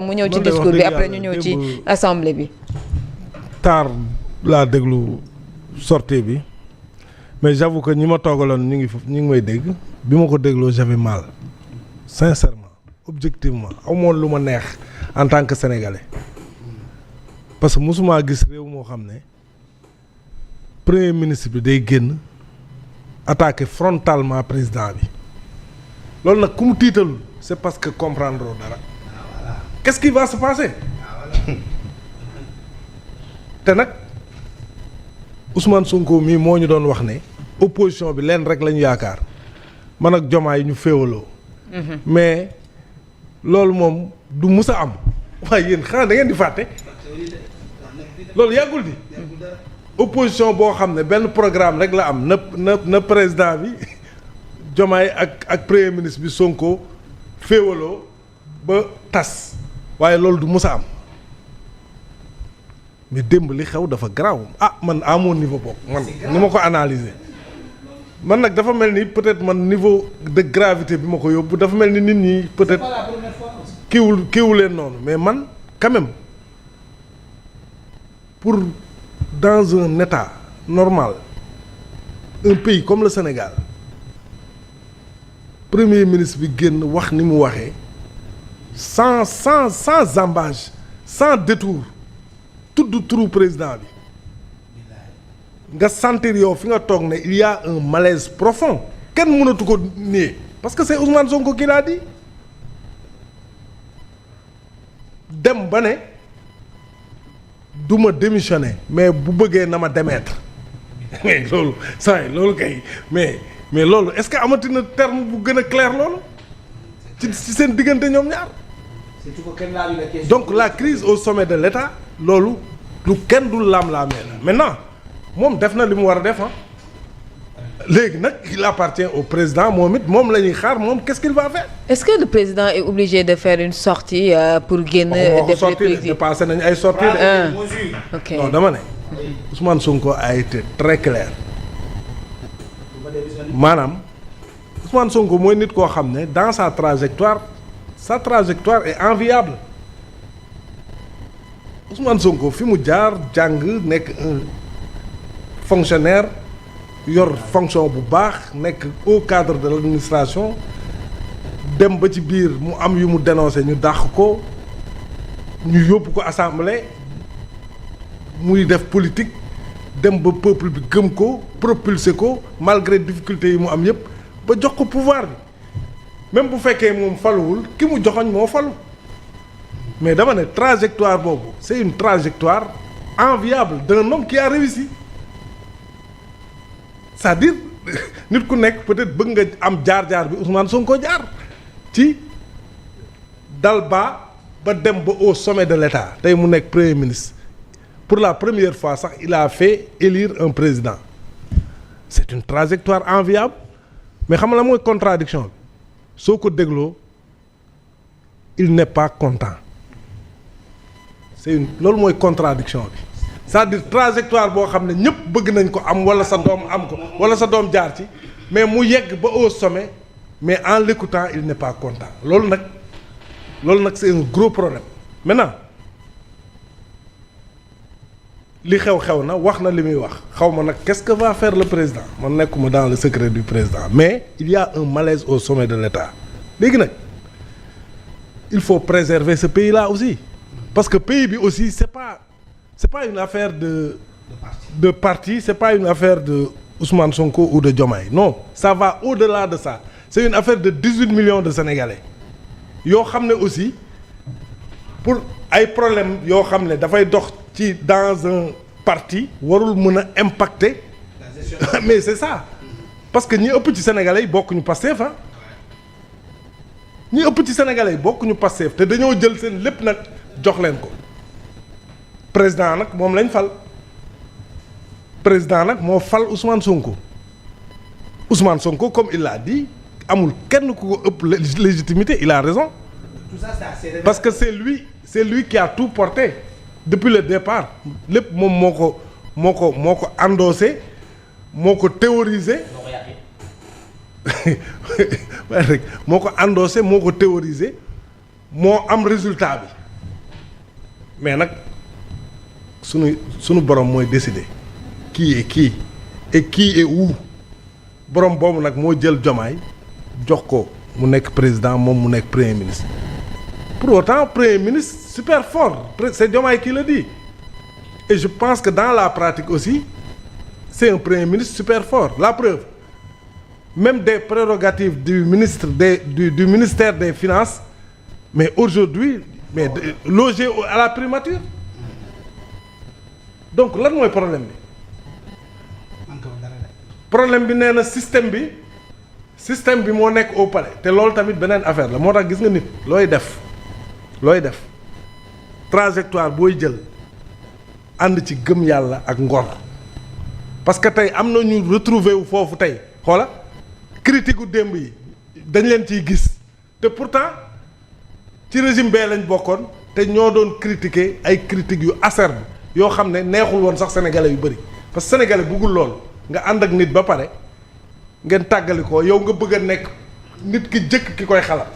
mu ñëw ci discours bi après ñu ñëw ci assemblée bi. tard laa déglu sortie bi mais j'avoue que ñi ma toogaloon ñu ngi may dégg bi ma ko dégloo j'avais mal sincèrement objectivement amoon lu ma neex en tant que sénégalais parce que mosuma gis réew moo xam ne premier ministre bi day génn attaquer frontalement président bi loolu nag ku mu tiitalul c'est parce que comprendre dara. Qu'est-ce qui va se passer te nag Ousmane Sonko mii moo ñu doon wax ne opposition bi leen rek la ñu yaakaar man ak Diomaye ñu féewaloo. mais loolu moom du mus a am waaye yéen xanaa da ngeen di fàtte loolu yàggul di opposition boo xam ne benn programme rek la am na président bi Diomaye ak premier ministre bi Sonko féewaloo ba tas. waaye loolu du mus a am mais démb li xew dafa garaaw man à mon niveau bokk man ni ma ko analyser man nag dafa mel ni peut-être man niveau de gravité bi ma ko yóbbu dafa mel ni nit ñi peut-être kiiwul leen noonu mais man quand même pour dans un état normal un pays comme le Sénégal premier ministre bi génn wax ni mu waxee sans embâche sans détour tudd turu président bi nga sentir yow fi nga toog ne il y a un malaise profond kenn mënatu ko nier parce que c'est Ousmane Sonko qui l'a dit dem ba ne du ma démissionner mais bu bëggee na ma démettre mais loolu saa loolu kay mais loolu est-ce que amati na terme bu gën a clair loolu ci seen diggante ñoom ñaar. donc la crise au sommet de l'État loolu lu kenn du laam-laamee la maintenant moom def na li mu war a def léegi nag il appartient au président moom it moom la ñuy xaar moom qu'est-ce qu'il va faire. est-ce que le président est obligé de faire une sortie pour génn. def dépassé nañu ay sorties de. ok non dama ne. Ousmane Sonko a été très clair maanaam Ousmane Sonko mooy nit koo xam ne dans sa trajectoire est enviable Ousmane Sonko fi mu jaar jàng nekk un fonctionnaire yor fonction bu baax nekk au cadre de l'administration dem ba ci biir mu am yu mu dénoncé ñu dàq ko ñu yóbbu ko assemblée muy def politique dem ba peuple bi gëm ko propulser ko malgré difficultés yi mu am yépp ba jox ko pouvoir bi même bu fekkee moom faluwul ki mu joxoñ moo falu mais dama ne trajectoire boobu c'est une trajectoire enviable d'un homme qui a réussi c'est-à-dire nit ku nekk peut-être bëgg nga am jaar-jaar bi Ousmane Sonko jaar ci dal ba dem ba au sommet de l'État tey mu nekk premier ministre pour la première fois sax il a fait élire un président c'est une trajectoire enviable mais xam nga la mooy contradiction bi soo ko dégloo il n'est pas content loolu mooy contradiction bi c'est-à-dire trajectoire boo xam ne ñëpp bëgg nañ ko am wala sa doom am ko wala sa doom jaar ci mais mu yegg ba au sommet mais en l'écoutant il n'est pas content loolu nag c'est un gros problème maintenant li xew na wax na li muy wax xaw ma nag qu'est-ce que va faire le président man nekkuma dans le secret du président mais il y a un malaise au sommet de l'État léegi nag il faut préserver ce pays-là aussi parce que pays bi aussi c'est pas une affaire de parti c'est pas une affaire de Ousmane Sonko ou de Diomaye non ça va au-delà de ça c'est une affaire de 18 millions de Sénégalais yoo xam ne aussi pour ay problème yoo xam ne dafay dox ci dans un parti warul mën a impacter mais c'est ça parce que ñi ëpp ci Sénégalais yi bokkuñu Pastef ñi ëpp ci Sénégalais yi bokkuñu Pastef te dañoo jël seen lépp nag jox leen ko président nag moom lañ fal président nag moo fal Ousmane Sonko comme il l'a dit amul kenn ku ko ëpp légitimité il a raison parce que c'est lui qui a tout porté depuis le départ lépp moom moo ko endossé moo ko théorisé waaye rek moo ko endossé moo ko théorisé moo am résultat bi mais nag sunu borom mooy décider qui est qui et qui est où borom boobu nag moo jël Diomaye jox ko mu nekk président moom mu nekk premier ministre pour autant premier ministre super fort c'est Diomaye qui le dit et je pense que dans la pratique aussi c'est un premier ministre super fort la preuve même des prérogatives du ministère des finances mais aujourd'hui mais logé à la primature donc lan mooy problème bi nee na système bi moo nekk au palais te loolu tamit beneen affaire la moo tax gis nga nit looy def trajectoire booy jël ànd ci gëm yàlla ak ngor parce que tey am na ñu retrouver wu foofu tey xoola critique gu démb yi dañ leen ciy gis te pourtant ci régime bee lañ bokkoon te ñoo doon critiquer ay critiques yu acerbe yoo xam ne neexul woon sax sénégalais yu bëri parce que sénégalais buggul loolu nga ànd ak nit ba pare ngeen tàggali ko yow nga bëgg a nekk nit ki jëkk ki koy xalaat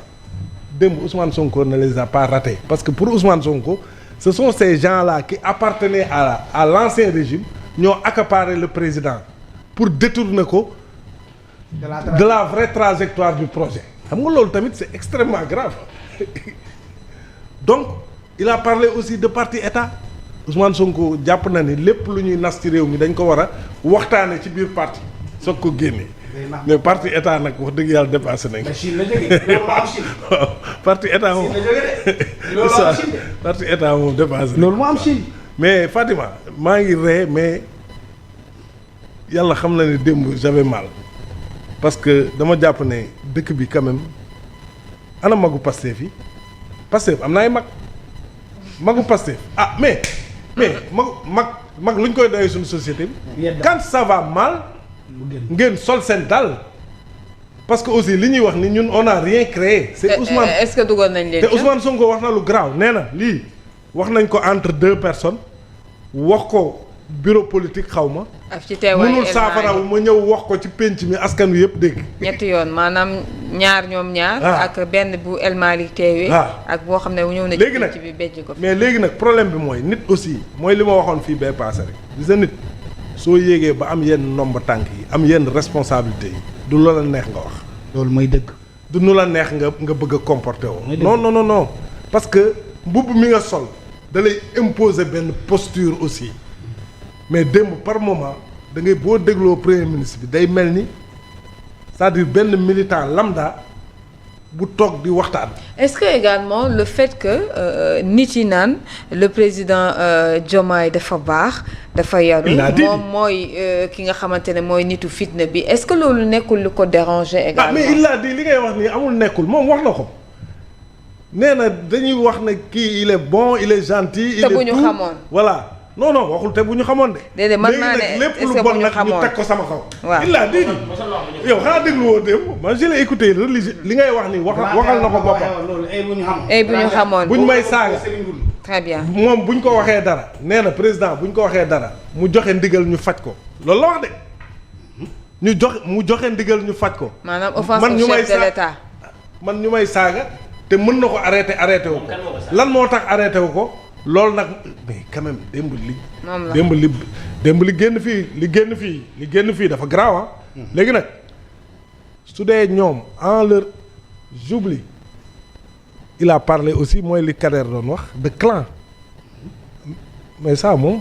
démb Ousmane Sonko ne les a pas ratés parce que pour Ousmane Sonko ce sont ces gens-là qui appartenaient à l'ancien régime ñoo accaparé le président pour détourner ko de la vraie trajectoire du projet xam nga loolu tamit c'est extrêmement grave donc il a parlé aussi de parti état Ousmane Sonko jàpp na ni lépp lu ñuy nas ci réew mi dañ ko war a waxtaane ci biir parti soog ko génne mais parti état nag wax dëgg yàlla dépassé nañ ko. Chine la jógee loolu moo am Chine. parti état moom loolu moo am Chine parti état moom dépassé loolu moo am Chine. mais Fatima maa ngi ree mais yàlla xam na ne démb j'avais mal parce que dama jàpp ne dëkk bi quand même ana magu Pastef yi Pastef am na ay magu Pastef mais mag lu ñu koy doyee suñu société bi quand ça va mal ngeen sol seen dal parce que aussi li ñuy wax ni ñun on a rien créé c'est Ousmane est-ce que dugal nañ leen te Ousmane Sonko wax na lu garaaw nee na lii wax nañ ko entre deux personnes wax ko bureau politique xaw ma ci teewaayu mënul saafarawu ma ñëw wax ko ci penc mi askan wi yëpp dégg ñetti yoon maanaam ñoom ñaar ak benn bu El Malick teewee ak boo xam ne ñëw na léegi nag ci bi bejj ko mais léegi nag problème bi mooy nit aussi mooy li ma waxoon fii bay passé rek gis nga nit soo yéegee ba am yenn nombre tànk yi am yenn responsabilité yi du loola neex nga wax loolu mooy dëgg du nu la neex nga bëgg a comporter woo non parce que mbubb mi nga sol da lay imposer benn posture aussi mais démb par moment da ngay boo dégloo premier ministre bi day mel ni c'est-à-dire benn militant lambda bu toog di waxtaan. est-ce que également le fait que nit yi naan le président Diomaye dafa baax dafa yaru moom mooy ki nga xamante ne mooy nitu fitna bi est-ce que loolu nekkul lu ko déranger également. mais il a dit li ngay wax nii amul nekkul moom wax na ko nee na dañuy wax ne kii il est bon il est gentil. il est tout te bu ñu xamoon voilà. non waxul te bu ñu xamoon de. déedéet man maa ne lépp lu bon nag ñu teg ko sama kaw. waaw il a dit yow xanaa déglu woo démb man je l'ai écouté religieux li ngay wax ni waxal na ko boppam. loolu ay bu ñu xamoon. ay bu ñu xamoon buñ may saaga. très bien moom buñ ko waxee dara nee na président buñ ko waxee dara mu joxe ndigal ñu faj ko loolu la wax de mu joxe ndigal ñu faj ko. maanaam offense au chef de l'État man ñu may saaga te mën na ko arrêté wu ko lan moo tax arrêté wu ko. loolu nag mais quand même démb li génn fii dafa grave léegi nag su dee ñoom en leur j'oublie il a parlé aussi mooy li Kader doon wax de clan mais ça moom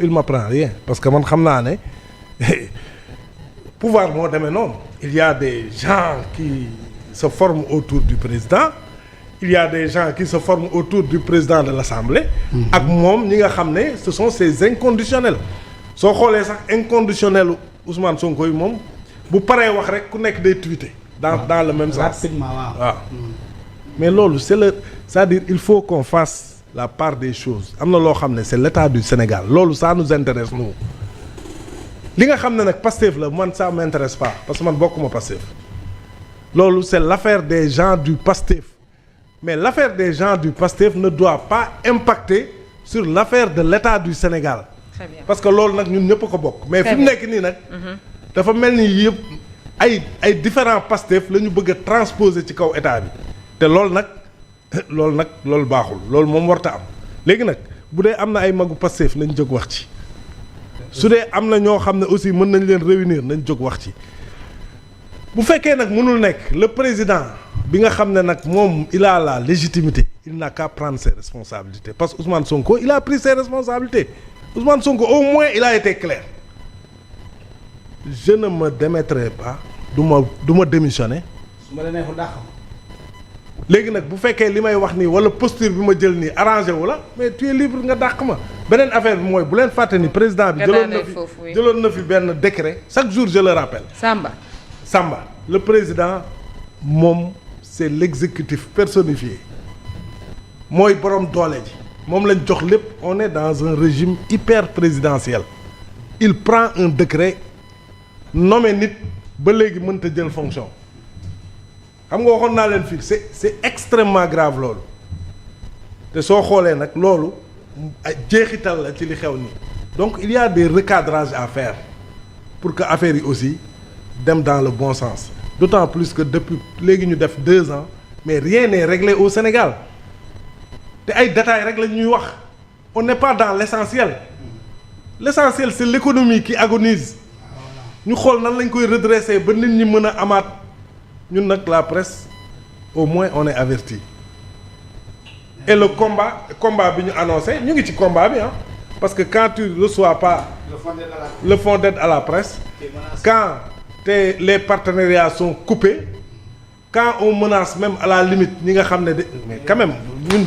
il m'apprend rien parce que man xam naa ne pouvoir moo demee noonu il y a des gens qui se forment autour du président il y a des gens qui se forment autour du président de l'Assemblée. ak moom ñi nga xam ne ce sont ces inconditionnels. soo xoolee sax inconditionnel Ousmane Sonko yi moom bu paree wax rek ku nekk day tweeter. dans le même sens rapidement waaw. mais loolu c'est-à-dire il faut qu'on fasse la part des choses am na loo xam ne c'est l'état du Sénégal loolu ça nous intéresse nous li nga xam ne nag Pastef la man ça m'intéresse pas parce que man bokkuma Pastef loolu c'est l'affaire des gens du Pastef. mais l'affaire des gens du PASTEF ne doit pas impacter sur l'affaire de l'État du Sénégal. Très bien. parce que loolu nag ñun ñëpp ko bokk. mais fi mu nekk nii nag. dafa mel ni yëpp ay différents PASTEF la ñu bëgg a transposer ci kaw état bi. te loolu nag loolu nag loolu baaxul loolu moom warta am léegi nag bu dee am na ay magu Pastef nañ jóg wax ci su dee am na ñoo xam ne aussi mën nañ leen réunir nañ jóg wax ci bu fekkee nag mënul nekk le président bi nga xam ne nag moom il a la légitimité il n'a qu'à prendre ses responsabilités parce que Ousmane Sonko il a pris ses responsabilités Ousmane Sonko au moins il a été clair je ne me démettrai pas du ma démissionner. su ma la neexul dàq léegi nag bu fekkee li may wax nii wala posture bi ma jël nii arrangé wu la mais tu es libre nga dàq ma beneen affaire bi mooy bu leen fàtte ni président bi jëloon na fi benn décret chaque jour je le rappelle. Samba le président moom c'est l'exécutif personnifié mooy borom doole ji moom lañ jox lépp on est dans un régime hyper présidentiel il prend un décret nommé nit ba léegi mënta jël fonction xam nga waxoon naa leen fii c'est extrêmement grave loolu te soo xoolee nag loolu jeexital la ci li xew nii donc il y a des recadrages à faire pour que affaire yi aussi dem dans le bon sens d'autant plus que depuis léegi ñu def 2 ans mais rien n'est réglé au Sénégal te ay détails rek la ñuy wax on n'est pas dans l'essentiel c'est l'économie qui agonise ñu xool nan lañ koy redresser ba nit ñi mën a amaat ñun nag la presse au moins on est averti et le combat bi ñu annoncé ñu ngi ci combat bi parce que quand tu reçois pas le fonds d'aide à la presse quand les partenariats sont coupés quand on menace même à la limite ñi nga xam ne mais quand même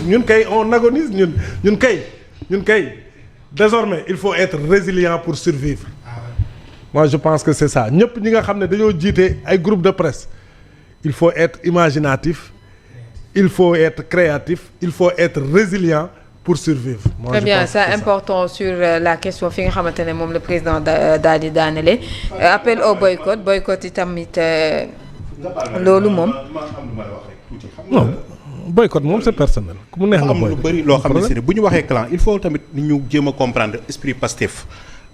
ñun kay on agonise ñun kay désormais il faut être résilient pour survivre moi je pense que c'est ça ñëpp ñi nga xam ne dañoo jiite ay groupe de presse il faut être imaginatif il faut être créatif il faut être résilient pour survivre. Moi, très bien c'est important sur la question fi nga xamante ne moom le président daal di daanele appel au boycott yi tamit loolu moom. non boycott moom c'est personnel. ku mu neex nga boycott am lu bëri loo xam ne si bu ñu waxee clan il faut tamit ñu jéem a comprendre esprit Pastef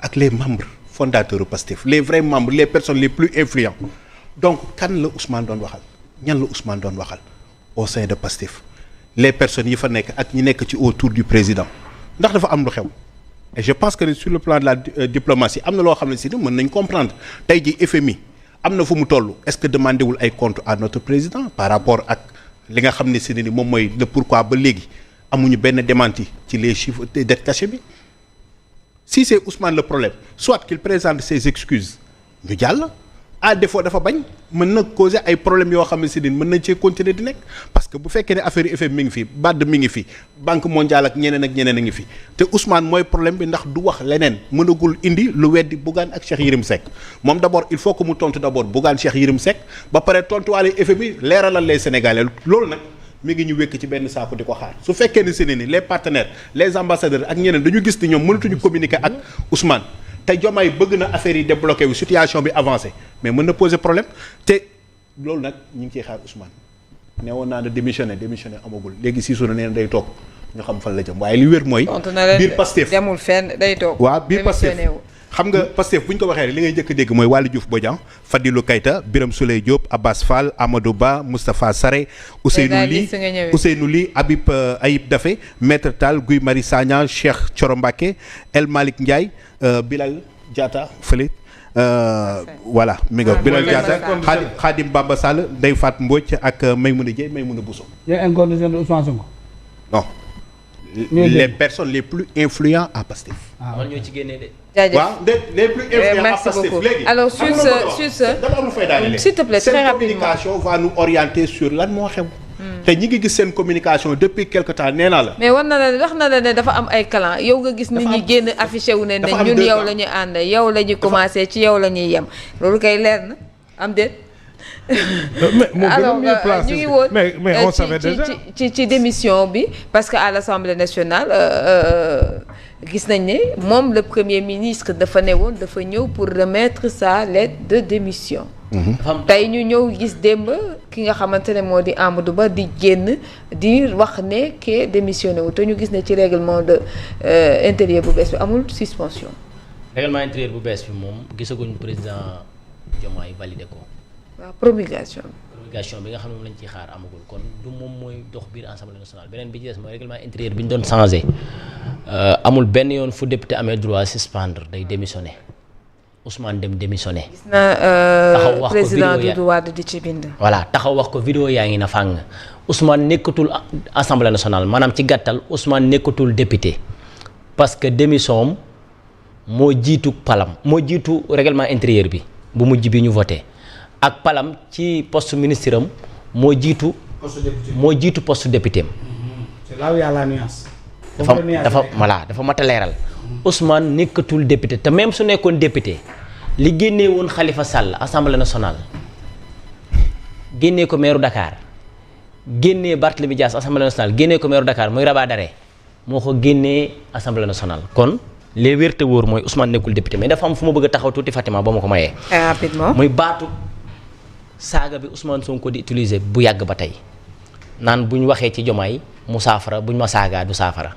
ak les membres fondateurs Pastef les vrais membres les personnes les plus influents donc kan la Ousmane doon waxal ñan la Ousmane doon waxal au sein de Pastef. les personnes yi fa nekk ak ñi nekk ci autour du président ndax dafa am lu xew et je pense que sur le plan de la diplomatie am na loo xam ne si mën nañ comprendre tey ji FMI am na fu mu toll est-ce que demandé wul ay comptes à notre président par rapport ak li nga xam ne si ni moom mooy le pourquoi ba léegi amuñu benn démenti ci les chiffres de dette cachée bi si c'est Ousmane le problème soit qu'il présente ses excuses ñu jàll à défaut dafa bañ mën na causer ay problèmes yoo xam ne si mën nañ cee continuer di nekk parce que bu fekkee ne affaire FM mi ngi fi BAD mi ngi fi Banque mondiale ak ñeneen a ngi fi te Ousmane mooy problème bi ndax du wax leneen mënagul indi lu weddi Bougane ak Cheikh Yérim Seck moom d'abord il faut que mu tontu d'abord Bougane Cheikh Yérim Seck ba pare tontuwaale FMI leeralal les Sénégalais loolu nag mi ngi ñu wékk ci benn saako di ko xaar su fekkee ne si ni les partenaires les ambassadeurs ak ñeneen dañu gis ni ñoom mënatuñu communiquer ak Ousmane te Diomaye bëgg na affaire yi débloqué wu situation bi avancé mais mën na poser problème te loolu nag ñu ngi ciy xaar Ousmane ne woon naa ne démissionné amagul léegi si suuna nee na day toog ñu xam fan la jëm waaye li wér mooy. biir Pastef demul fenn day toog. waaw biir Pastef xam nga Pastef bu ñu ko waxee li ngay njëkk a dégg mooy Waly Diouf Bodian Fadilou Keita Birame Souleye Diop Abbas Fall Amadou Ba Moustapha Sarré Ousseynou Ly Ayib Daffé Maître Tall Guy Marius Sagna Cheikh Thioro Mbacké El Malick Ndiaye Bilal Diatta fële voilà mi nga Bilal Diatta Khadim Bamba Sall Ndeye Fatou Mbodj ak Maymouna Dieye Maymouna Bousso non les personnes les plus influents à Pastef. ñoo ci génnee de. jaajëf waaw les plus influents à Pastef léegi. alors sur ce dama am lu fay daanele. s'il te plaît très rapidement cette communication va nous orienter sur lan moo xew. te ñi ngi gis seen communication depuis quelque temps nee naa la. mais wax na la ne dafa am ay clan yow nga gis nit ñi génn affiché wu ne ñun yow la ñu ànd yow la ñu commencé ci yow la ñuy yem loolu kay leer na am déet. alors ñu ngi woon mais on savait déjà ci démission bi parce que à l'Assemblée nationale gis nañ ne moom le premier ministre dafa ne woon dafa ñëw pour remettre sa lettre de démission. tey ñu ñëw gis démb ki nga xamante ne moo di Amadou Ba di génn di wax ne ke démissionné wu te ñu gis ne ci règlement de intérieur bu bees bi amul suspension. règlement intérieur bu bees bi moom gisaguñu président Diomaye validé ko. waaw promulgation. prorogation bi nga xam ne moom lañ ciy xaar amagul kon du moom mooy dox biir assemblée nationale beneen bi ci des mooy règlement intérieur bi ñu doon changé amul benn yoon fu député amee droit suspendre day démissionner Ousmane dem démissionner. gis na président Doudou Wade di ci bind. voilà taxaw wax ko vidéo yaa ngi na fàng Ousmane nekkatul assemblée nationale maanaam ci gàttal Ousmane nekkatul député parce que démission moo jiitu palam moo jiitu règlement intérieur bi bu mujj bi ñu voté ak palam ci poste ministre am moo jiitu. poste député am. c'est là où y a la nuance. dafa mat a leeral. Ousmane nekkatul député te même su nekkoon député li génnee woon Khalifa Sall assemblée nationale génnee ko maire Dakar génnee Barthélémy Dias assemblée nationale génnee ko maire Dakar muy Rabat Daré moo ko génnee assemblée nationale kon. les wérte wóor mooy Ousmane nekkul député mais dafa am fu ma bëgg a taxaw tuuti Fatima ba ma ko mayee. rapidement muy baatu saaga bi Ousmane Sonko di utiliser bu yàgg ba tey naan bu ñu waxee ci Diomaye mu saafara bu ñu ma saagaa du saafara.